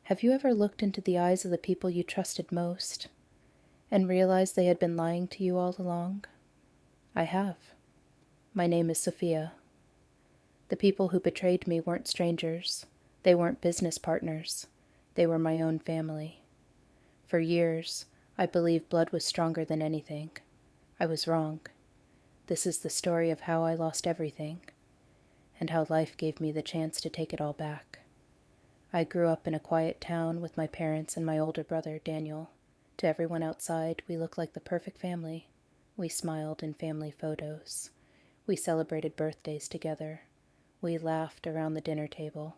Have you ever looked into the eyes of the people you trusted most and realized they had been lying to you all along? I have. My name is Sophia. The people who betrayed me weren't strangers. They weren't business partners. They were my own family. For years, I believed blood was stronger than anything. I was wrong. This is the story of how I lost everything, and how life gave me the chance to take it all back. I grew up in a quiet town with my parents and my older brother, Daniel. To everyone outside, we looked like the perfect family. We smiled in family photos. We celebrated birthdays together. We laughed around the dinner table.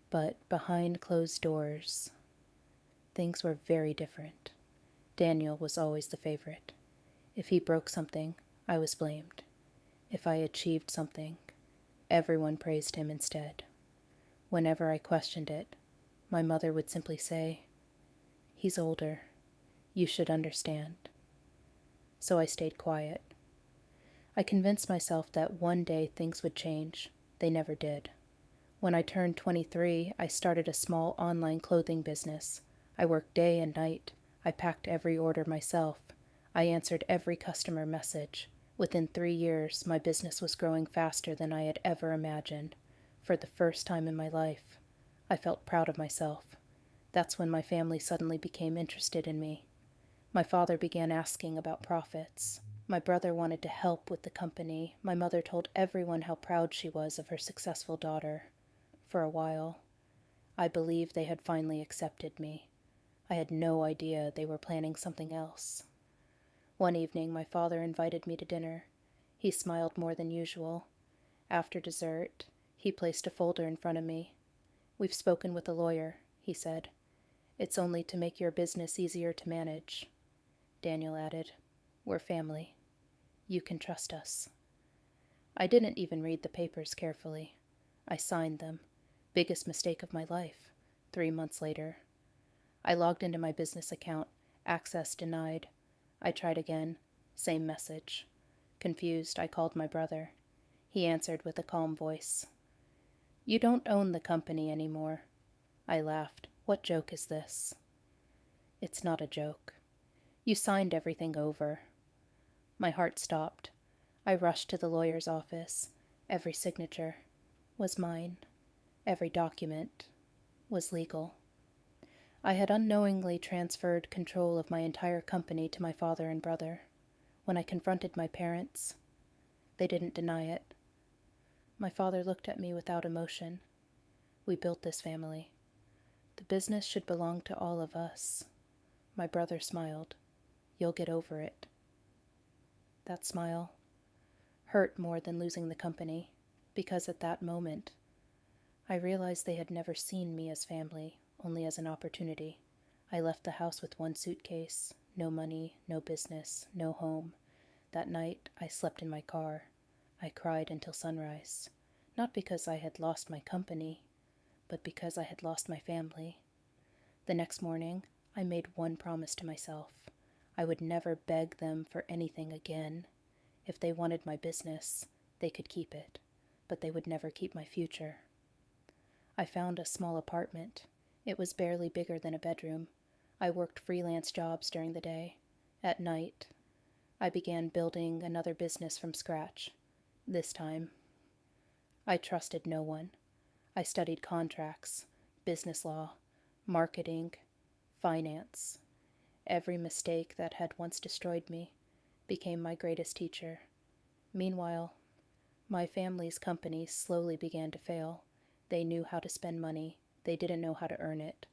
But behind closed doors, things were very different. Daniel was always the favorite. If he broke something, I was blamed. If I achieved something, everyone praised him instead. Whenever I questioned it, my mother would simply say, "He's older. You should understand." So I stayed quiet. I convinced myself that one day things would change. They never did. When I turned 23, I started a small online clothing business. I worked day and night. I packed every order myself. I answered every customer message. Within 3 years, my business was growing faster than I had ever imagined. For the first time in my life, I felt proud of myself. That's when my family suddenly became interested in me. My father began asking about profits. My brother wanted to help with the company. My mother told everyone how proud she was of her successful daughter. For a while, I believed they had finally accepted me. I had no idea they were planning something else. One evening, my father invited me to dinner. He smiled more than usual. After dessert, he placed a folder in front of me. "We've spoken with a lawyer," he said. "It's only to make your business easier to manage." Daniel added, "We're family. You can trust us." I didn't even read the papers carefully. I signed them. Biggest mistake of my life. 3 months later, I logged into my business account. Access denied. I tried again. Same message. Confused, I called my brother. He answered with a calm voice. "You don't own the company anymore." I laughed. "What joke is this?" "It's not a joke. You signed everything over." My heart stopped. I rushed to the lawyer's office. Every signature was mine. Every document was legal. I had unknowingly transferred control of my entire company to my father and brother. When I confronted my parents, they didn't deny it. My father looked at me without emotion. "We built this family. The business should belong to all of us." My brother smiled. "You'll get over it." That smile hurt more than losing the company, because at that moment, I realized they had never seen me as family, only as an opportunity. I left the house with one suitcase, no money, no business, no home. That night, I slept in my car. I cried until sunrise, not because I had lost my company, but because I had lost my family. The next morning, I made one promise to myself. I would never beg them for anything again. If they wanted my business, they could keep it, but they would never keep my future. I found a small apartment. It was barely bigger than a bedroom. I worked freelance jobs during the day. At night, I began building another business from scratch. This time, I trusted no one. I studied contracts, business law, marketing, finance. Every mistake that had once destroyed me became my greatest teacher. Meanwhile, my family's companies slowly began to fail. They knew how to spend money. They didn't know how to earn it.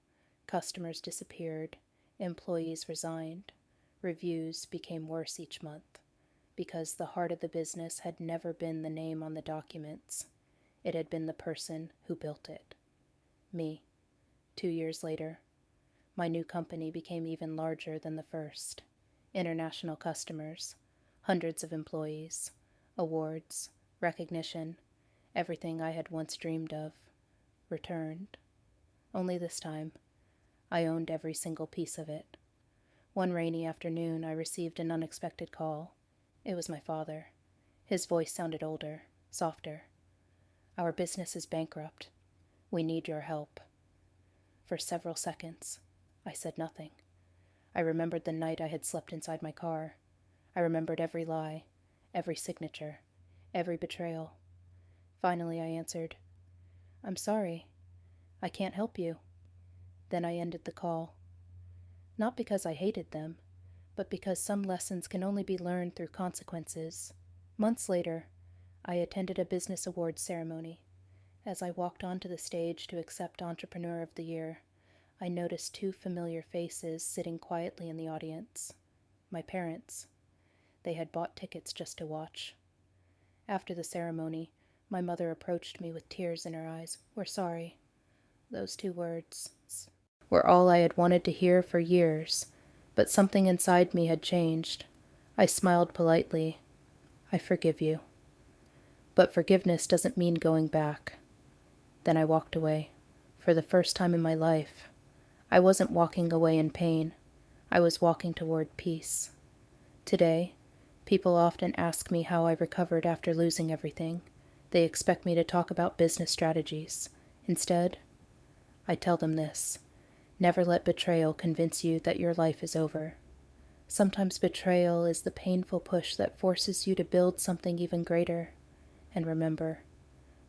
Customers disappeared. Employees resigned. Reviews became worse each month, because the heart of the business had never been the name on the documents. It had been the person who built it. Me. 2 years later, my new company became even larger than the first. International customers, hundreds of employees, awards, recognition, everything I had once dreamed of, returned. Only this time, I owned every single piece of it. One rainy afternoon, I received an unexpected call. It was my father. His voice sounded older, softer. "Our business is bankrupt. We need your help." For several seconds, I said nothing. I remembered the night I had slept inside my car. I remembered every lie, every signature, every betrayal. Finally, I answered, "I'm sorry. I can't help you." Then I ended the call. Not because I hated them, but because some lessons can only be learned through consequences. Months later, I attended a business awards ceremony. As I walked onto the stage to accept Entrepreneur of the Year, I noticed two familiar faces sitting quietly in the audience. My parents. They had bought tickets just to watch. After the ceremony, my mother approached me with tears in her eyes. "We're sorry." Those two words were all I had wanted to hear for years, but something inside me had changed. I smiled politely. "I forgive you." But forgiveness doesn't mean going back. Then I walked away. For the first time in my life, I wasn't walking away in pain. I was walking toward peace. Today, people often ask me how I recovered after losing everything. They expect me to talk about business strategies. Instead, I tell them this: never let betrayal convince you that your life is over. Sometimes betrayal is the painful push that forces you to build something even greater. And remember,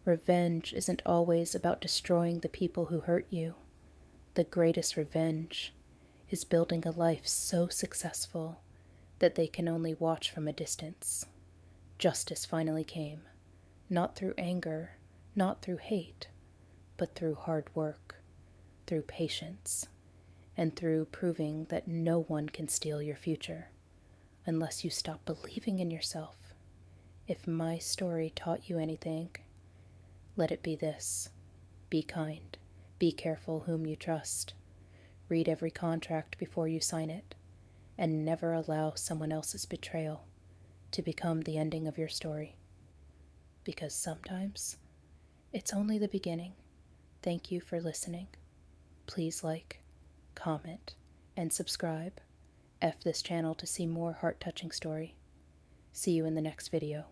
revenge isn't always about destroying the people who hurt you. The greatest revenge is building a life so successful that they can only watch from a distance. Justice finally came, not through anger, not through hate, but through hard work, through patience, and through proving that no one can steal your future unless you stop believing in yourself. If my story taught you anything, let it be this: be kind, be careful whom you trust, read every contract before you sign it, and never allow someone else's betrayal to become the ending of your story. Because sometimes it's only the beginning. Thank you for listening. Please like, comment, and subscribe. F this channel to see more heart-touching story. See you in the next video.